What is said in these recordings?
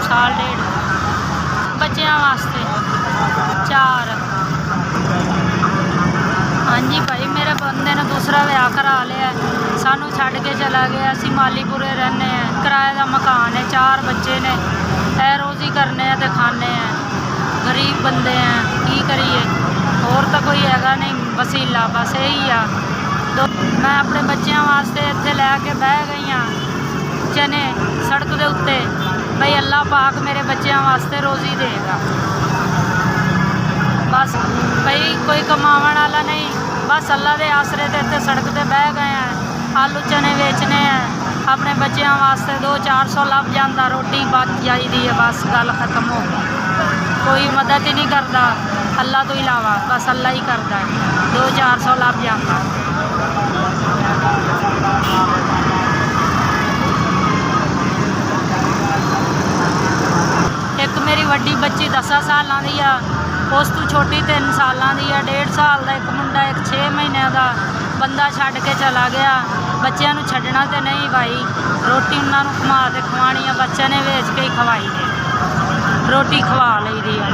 साल डेढ़ बच्चों वास्ते 4। हाँ जी भाई, मेरे बंदे ने दूसरा विआह करा लिया, सानू छड़ के चला गया। असी मालीपुरे रहने हैं, किराए का मकान है, 4 बच्चे ने, ऐ रोज़ी करने हैं तो खाने हैं। गरीब बंदे हैं, की करिए, और तो कोई हैगा नहीं वसीला, बस यही आ। मैं अपने बच्चों वास्ते इत्थे लैके बह गई हाँ चने सड़क के उत्ते, बई अल्लाह पाक मेरे बच्चों वास्ते रोज़ी देगा। बस भाई कोई कमावन वाला नहीं, बस अल्लाह के आसरे ते इत्थे सड़क ते बह गए हैं। आलू चने बेचने हैं अपने बच्चों वास्ते, 200-400 लभ जाता, रोटी बच जाती है, बस गल खत्म हो गई। कोई मदद ही नहीं करता अल्लाह तो इलावा, बस अल्लाह ही करता है, 200-400 लभ जाता। एक मेरी वड्डी बच्ची 10 सालों की आ, उस तो छोटी 3 सालों की है, 1.5 साल का एक मुंडा, एक 6 महीने का बंदा छड़ के चला गया। बच्चों को छड्डना तो नहीं भाई, रोटी उन्होंने घुमा के खवानी है, बच्चे ने वेच के ही खवाई है, रोटी खवा ली दी है।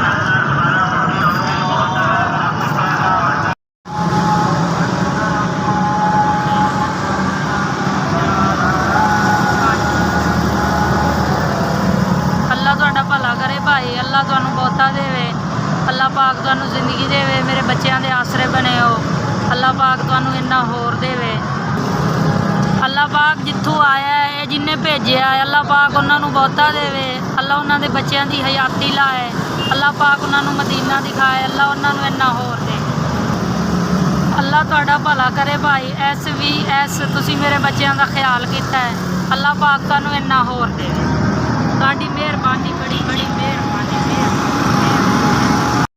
अल्लाह तुहाडा भला करे भाई, अल्लाह तुहानू बहुता देवे, अल्लाह पाक तुहानू जिंदगी देवे, मेरे बच्चों के आसरे बने हो, अल्लाह पाक तुहानू इन्ना होर देवे। अल्लाह पाक जिथों आया है जिन्हें भेजा है, अल्लाह पाक उन्होंने बहुता देवे, अल्लाह उन्होंने बच्चों की हयाती लाए, अल्लाह पाक उन्होंने मदीना दिखाए, अल्लाह उन्होंने इन्ना होर दे। अल्लाह तुहाडा भला करे भाई, SVS तुसी मेरे बच्चों का ख्याल किया है, अल्लाह पाक तुहानू इन्ना होर दे। तुहाडी मेहरबानी, बड़ी बड़ी मेहरबानी।